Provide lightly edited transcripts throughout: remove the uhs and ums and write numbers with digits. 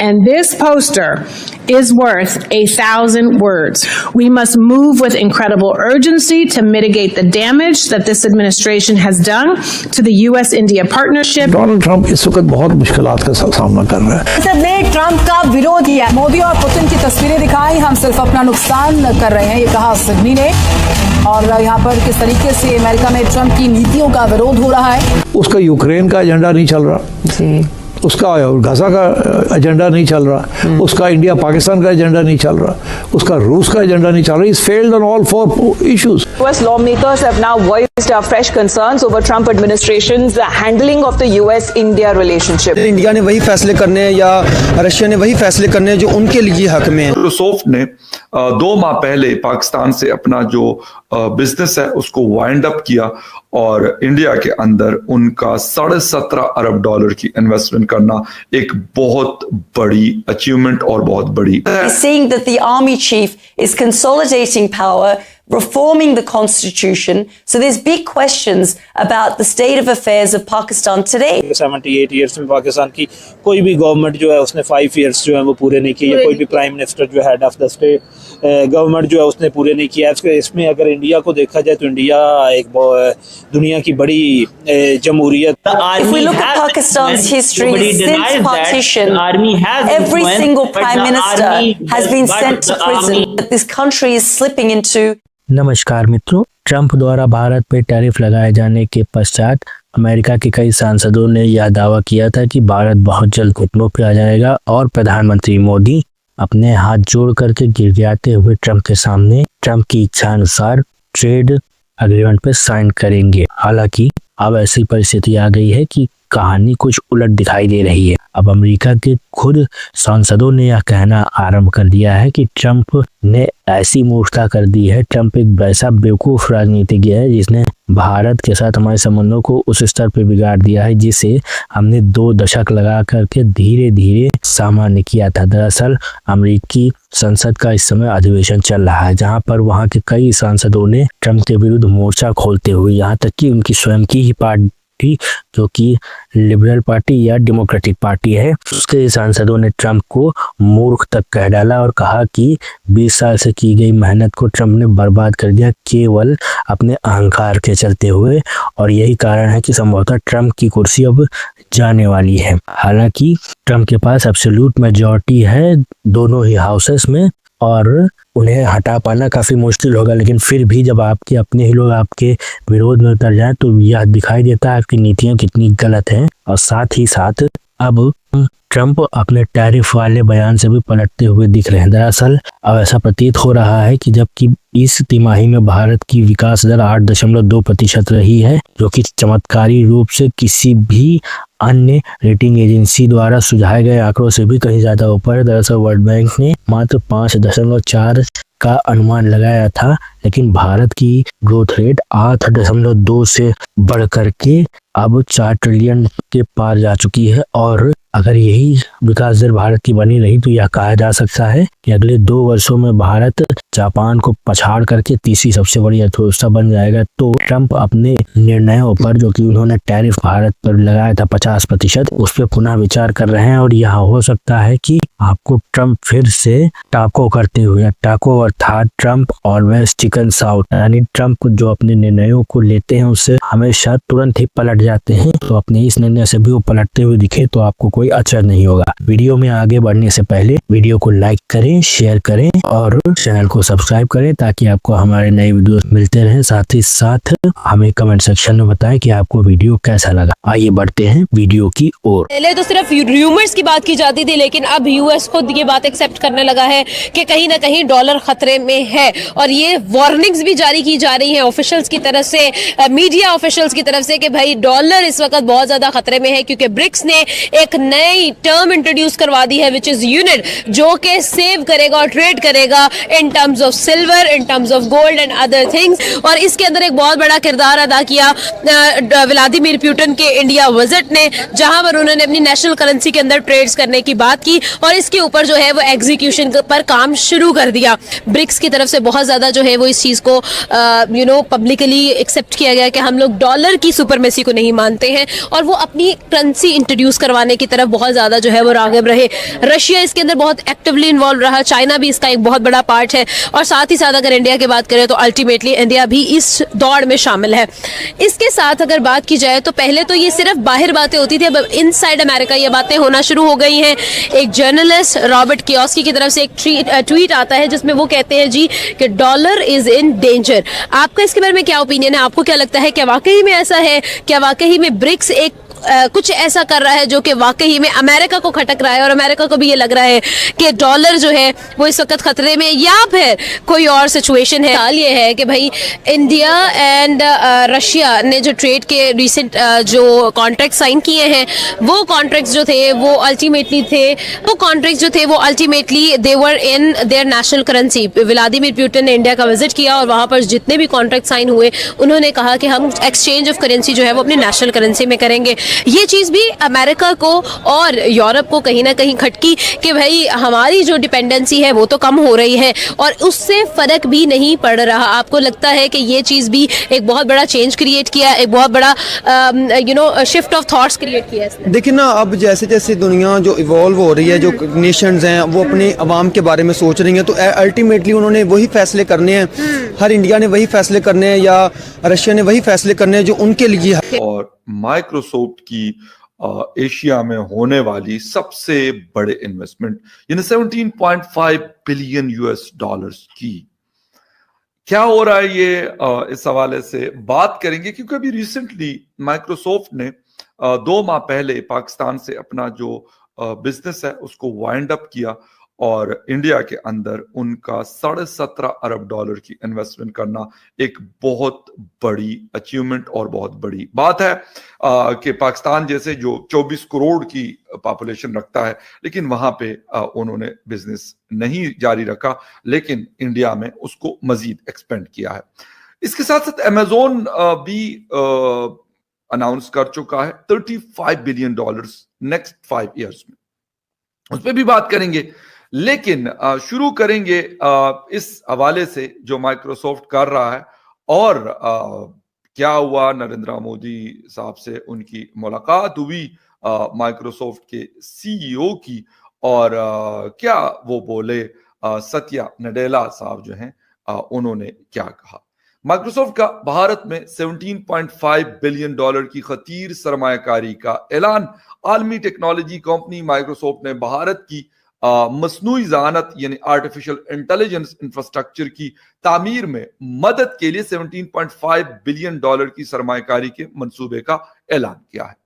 And this poster is worth 1,000 words. We must move with incredible urgency to mitigate the damage that this administration has done to the U.S.-India partnership. Donald Trump इस वक्त बहुत मुश्किलात का सामना कर रहा है। सबने ट्रंप का विरोध किया। मोदी और पुतिन की तस्वीरें दिखाई, हम सिर्फ अपना नुकसान कर रहे हैं, ये कहा सिडनी ने। और यहाँ पर किस तरीके से अमेरिका में ट्रंप की नीतियों का विरोध हो रहा है। उसका यूक्रेन का एजेंडा नहीं चल रहा जी, उसका गाजा का एजेंडा नहीं चल रहा, उसका इंडिया पाकिस्तान का एजेंडा नहीं चल रहा, उसका रूस का एजेंडा नहीं चल रहा। He's failed on all 4 issues. US lawmakers have now voiced fresh concerns over Trump administration's handling of the US-India relationship. India ने वही फैसले करने हैं या रशिया ने वही फैसले करने हैं जो उनके लिए हक में है। माइक्रोसॉफ्ट ने 2 माह पहले पाकिस्तान से अपना जो बिजनेस है उसको वाइंड अप किया और इंडिया के अंदर उनका $17.5 अरब की इन्वेस्टमेंट करना एक बहुत बड़ी अचीवमेंट और बहुत बड़ी। Seeing that the army chief is consolidating power, reforming the constitution, so there's big questions about the state of affairs of Pakistan today. 78 years में पाकिस्तान की कोई भी गवर्नमेंट जो है उसने 5 years जो है वो पूरे नहीं किए, कोई भी प्राइम मिनिस्टर जो head of the state government जो है उसने पूरे नहीं किया। इसमें अगर इंडिया को देखा जाए तो इंडिया एक दुनिया की बड़ी जमहूरियत। If we look at Pakistan's history since partition, every single prime minister has been sent to prison. This country is slipping into। नमस्कार मित्रों, ट्रंप द्वारा भारत पर टैरिफ लगाए जाने के पश्चात अमेरिका के कई सांसदों ने यह दावा किया था कि भारत बहुत जल्द घुटनों पर आ जाएगा और प्रधानमंत्री मोदी अपने हाथ जोड़ करके गिड़गिड़ाते हुए ट्रंप के सामने ट्रंप की इच्छा अनुसार ट्रेड एग्रीमेंट पे साइन करेंगे। हालांकि अब ऐसी परिस्थिति आ गई है कि कहानी कुछ उलट दिखाई दे रही है। अब अमेरिका के खुद सांसदों ने यह कहना आरंभ कर दिया है कि ट्रंप ने ऐसी मूर्खता कर दी है, ट्रंप एक वैसा बेवकूफ राजनीतिज्ञ है जिसने भारत के साथ हमारे संबंधों को उस स्तर पर बिगाड़ दिया है जिसे हमने 2 दशक लगा करके धीरे धीरे सामान्य किया था। दरअसल अमेरिकी संसद का इस समय अधिवेशन चल रहा है जहां पर वहां के कई सांसदों ने ट्रंप के विरुद्ध मोर्चा खोलते हुए यहाँ तक कि उनकी स्वयं की ही पार्टी जो कि लिबरल पार्टी या डेमोक्रेटिक पार्टी है उसके सांसदों ने ट्रंप को मूर्ख तक कह डाला और कहा कि 20 साल से की गई मेहनत को ट्रंप ने बर्बाद कर दिया केवल अपने अहंकार के चलते हुए और यही कारण है कि संभवतः ट्रंप की कुर्सी अब जाने वाली है। हालांकि ट्रंप के पास एब्सोल्यूट मेजॉरिटी है दोनों ही हाउसेस में और उन्हें हटा पाना काफ़ी मुश्किल होगा, लेकिन फिर भी जब आपके अपने ही लोग आपके विरोध में उतर जाएं तो यह दिखाई देता है आपकी नीतियां कितनी गलत हैं। और साथ ही साथ अब ट्रंप अपने टैरिफ वाले बयान से भी पलटते हुए दिख रहे हैं। दरअसल अब ऐसा प्रतीत हो रहा है कि जबकि इस तिमाही में भारत की विकास दर 8.2% रही है जो कि चमत्कारी रूप से किसी भी अन्य रेटिंग एजेंसी द्वारा सुझाए गए आंकड़ों से भी कहीं ज्यादा ऊपर है। दरअसल वर्ल्ड बैंक ने मात्र 5.4 का अनुमान लगाया था, लेकिन भारत की ग्रोथ रेट 8.2 से बढ़ करके अब 4 ट्रिलियन के पार जा चुकी है। और अगर यही विकास दर भारत की बनी रही तो यह कहा जा सकता है कि अगले 2 वर्षों में भारत जापान को पछाड़ करके तीसरी सबसे बड़ी अर्थव्यवस्था बन जाएगा। तो ट्रंप अपने निर्णयों पर जो कि उन्होंने टैरिफ भारत पर लगाया था 50%, उस पर पुनः विचार कर रहे हैं और यह हो सकता है कि आपको ट्रंप फिर से टाको करते हुए, टाको अर्थात ट्रंप ऑलवेज चिकन साउथ, यानी ट्रंप जो अपने निर्णयों को लेते हैं उससे हमेशा तुरंत ही पलट जाते हैं। तो अपने इस निर्णय से भी वो पलटते हुए दिखे तो आपको कोई अचरज नहीं होगा। वीडियो में आगे बढ़ने से पहले वीडियो को लाइक करें, शेयर करें और चैनल को सब्सक्राइब करें ताकि आपको हमारे नए वीडियो मिलते रहें। साथ ही साथ हमें कमेंट सेक्शन में बताएं कि आपको वीडियो कैसा लगा। आइए बढ़ते हैं वीडियो की ओर। पहले तो सिर्फ रूमर्स की बात की जाती थी, लेकिन अब यूएस खुद ये बात एक्सेप्ट करने लगा है कि कहीं ना कहीं डॉलर खतरे में है और ये वार्निंग्स भी जारी की जा रही हैं ऑफिशियल्स की तरफ से, मीडिया ऑफिशियल्स की तरफ से कि भाई डॉलर इस वक्त बहुत ज्यादा खतरे में है क्योंकि ब्रिक्स ने एक नई टर्म इंट्रोड्यूस करवा दी है विच इज यूनिट, जो कि सेव करेगा और ट्रेड करेगा in terms of silver, in terms of gold and other things. और इसके अंदर एक बहुत बड़ा किरदार अदा किया व्लादिमीर पुतिन के इंडिया विजिट ने, जहां पर उन्होंने अपनी नेशनल करेंसी के अंदर ट्रेड्स करने की बात की और इसके ऊपर जो है वो एग्जीक्यूशन पर काम शुरू कर दिया। ब्रिक्स की तरफ से बहुत ज्यादा जो है वो इस चीज को पब्लिकली एक्सेप्ट किया गया कि हम लोग डॉलर की सुपरमेसी को नहीं मानते हैं, और वो अपनी करेंसी इंट्रोड्यूस करवाने की तरफ बहुत ज्यादा जो है वो राग़िब रहे। रशिया इसके अंदर बहुत एक्टिवली इन्वॉल्व रहा, चाइना भी इसका एक बहुत बड़ा पार्ट है, और साथ ही साथ अगर इंडिया की बात करें तो अल्टीमेटली इंडिया भी इस दौड़ में शामिल है। इसके साथ अगर बात की जाए तो पहले तो ये सिर्फ बाहर बातें होती थी, अब इनसाइड अमेरिका ये बातें होना शुरू हो गई हैं। एक जर्नलिस्ट रॉबर्ट कियोस्की की तरफ से एक ट्वीट आता है जिसमें वो कहते हैं जी कि डॉलर इज इन डेंजर। आपका इसके बारे में क्या ओपिनियन है? आपको क्या लगता है, क्या वाकई में ऐसा है? क्या वाकई में ब्रिक्स एक कुछ ऐसा कर रहा है जो कि वाकई में अमेरिका को खटक रहा है, और अमेरिका को भी ये लग रहा है कि डॉलर जो है वो इस वक्त खतरे में, या फिर कोई और सिचुएशन है? हाल ये है कि भाई इंडिया एंड रशिया ने जो ट्रेड के रिसेंट जो कॉन्ट्रैक्ट साइन किए हैं, वो कॉन्ट्रैक्ट्स जो थे वो ultimately they were in their national currency. Vladimir Putin ने इंडिया का विजिट किया और वहां पर जितने भी कॉन्ट्रैक्ट साइन हुए उन्होंने कहा कि हम एक्सचेंज ऑफ करेंसी जो है वो अपनी नेशनल करेंसी में करेंगे। ये चीज भी अमेरिका को और यूरोप को कहीं ना कहीं खटकी कि भाई हमारी जो डिपेंडेंसी है वो तो कम हो रही है, और उससे फर्क भी नहीं पड़ रहा। आपको लगता है कि ये चीज भी एक बहुत बड़ा चेंज क्रिएट किया, एक बहुत बड़ा शिफ्ट ऑफ थॉट्स क्रिएट किया इसने? देखिए ना, अब जैसे जैसे दुनिया जो इवॉल्व हो रही है, जो नेशंस हैं वो अपने अवाम के बारे में सोच रही हैं, तो अल्टीमेटली उन्होंने वही फैसले करने हैं। हर इंडिया ने वही फैसले करने हैं या रशिया ने वही फैसले करने हैं जो उनके लिए है। और माइक्रोसॉफ्ट की एशिया में होने वाली सबसे बड़े इन्वेस्टमेंट यानी 17.5 बिलियन यूएस डॉलर्स की, क्या हो रहा है ये इस हवाले से बात करेंगे, क्योंकि अभी रिसेंटली माइक्रोसॉफ्ट ने 2 माह पहले पाकिस्तान से अपना जो बिजनेस है उसको वाइंड अप किया, और इंडिया के अंदर उनका 17.5 अरब डॉलर की इन्वेस्टमेंट करना एक बहुत बड़ी अचीवमेंट और बहुत बड़ी बात है कि पाकिस्तान जैसे जो 24 करोड़ की पॉपुलेशन रखता है, लेकिन वहां पे उन्होंने बिजनेस नहीं जारी रखा, लेकिन इंडिया में उसको मजीद एक्सपेंड किया है। इसके साथ साथ अमेजोन भी अनाउंस कर चुका है $35 बिलियन नेक्स्ट 5 इयर्स में, उस पर भी बात करेंगे। लेकिन शुरू करेंगे इस हवाले से जो माइक्रोसॉफ्ट कर रहा है, और क्या हुआ, नरेंद्र मोदी साहब से उनकी मुलाकात हुई माइक्रोसॉफ्ट के सीईओ की, और क्या वो बोले, सत्या नडेला साहब जो हैं उन्होंने क्या कहा। माइक्रोसॉफ्ट का भारत में $17.5 बिलियन की खतीर सरमायाकारी का ऐलान। आलमी टेक्नोलॉजी कंपनी माइक्रोसॉफ्ट ने भारत की मसनूई ज़हानत यानी आर्टिफिशियल इंटेलिजेंस इंफ्रास्ट्रक्चर की तामीर में मदद के लिए $17.5 बिलियन की सरमायाकारी के मंसूबे का ऐलान किया है।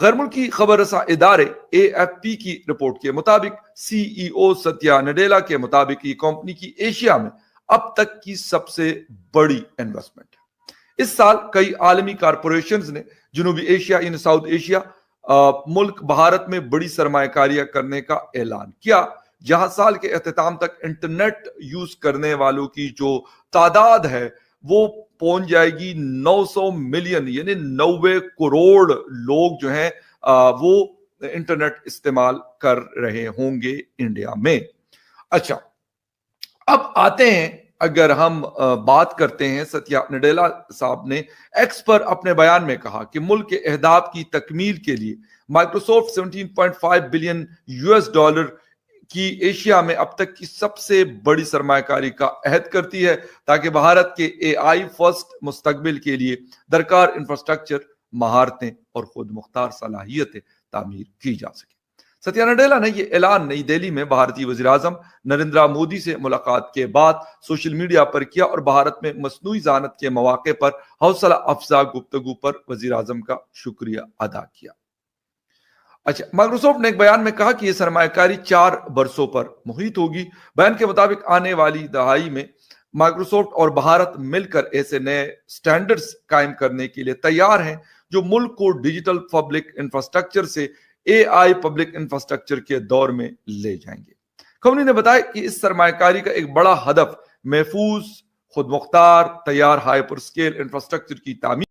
गैर मुल्की खबर रसा इदारे AFP की रिपोर्ट के मुताबिक CEO सत्या नडेला के मुताबिक ये कंपनी की एशिया में अब तक की सबसे बड़ी इन्वेस्टमेंट है। इस साल कई आलमी कारपोरेशंस ने जनूबी एशिया यानी साउथ एशिया मुल्क भारत में बड़ी सरमायाकारियां करने का ऐलान किया, जहां साल के अख्ताम तक इंटरनेट यूज करने वालों की जो तादाद है वो पहुंच जाएगी 900 मिलियन यानी 90 करोड़ लोग जो हैं वो इंटरनेट इस्तेमाल कर रहे होंगे इंडिया में। अच्छा, अब आते हैं, अगर हम बात करते हैं, सत्या नडेला साहब ने एक्स पर अपने बयान में कहा कि मुल्क के अहदाफ की तकमील के लिए माइक्रोसॉफ्ट $17.5 बिलियन की एशिया में अब तक की सबसे बड़ी सरमायाकारी का अहद करती है, ताकि भारत के AI फर्स्ट मुस्तकबिल के लिए दरकार इंफ्रास्ट्रक्चर, महारतें और खुद मुख्तार सलाहियतें तामीर की जा सके। सत्या नडेला ने यह ऐलान नई दिल्ली में भारतीय वज़ीर आज़म नरेंद्र मोदी से मुलाकात के बाद सोशल मीडिया पर किया, और भारत में मसनूई ज़हानत के मौके पर हौसला अफजा गुफ्तगू पर वज़ीर आज़म का शुक्रिया अदा किया। अच्छा, माइक्रोसॉफ्ट ने एक बयान में कहा कि यह सरमायाकारी 4 बरसों पर मुहित होगी। बयान के मुताबिक आने वाली दहाई में माइक्रोसॉफ्ट और भारत मिलकर ऐसे नए स्टैंडर्ड्स कायम करने के लिए तैयार हैं जो मुल्क को डिजिटल पब्लिक इंफ्रास्ट्रक्चर से AI पब्लिक इंफ्रास्ट्रक्चर के दौर में ले जाएंगे। कंपनी ने बताया कि इस सरमायाकारी का एक बड़ा हदफ महफूज, खुद मुख्तार, तैयार हाइपर स्केल इंफ्रास्ट्रक्चर की तामीर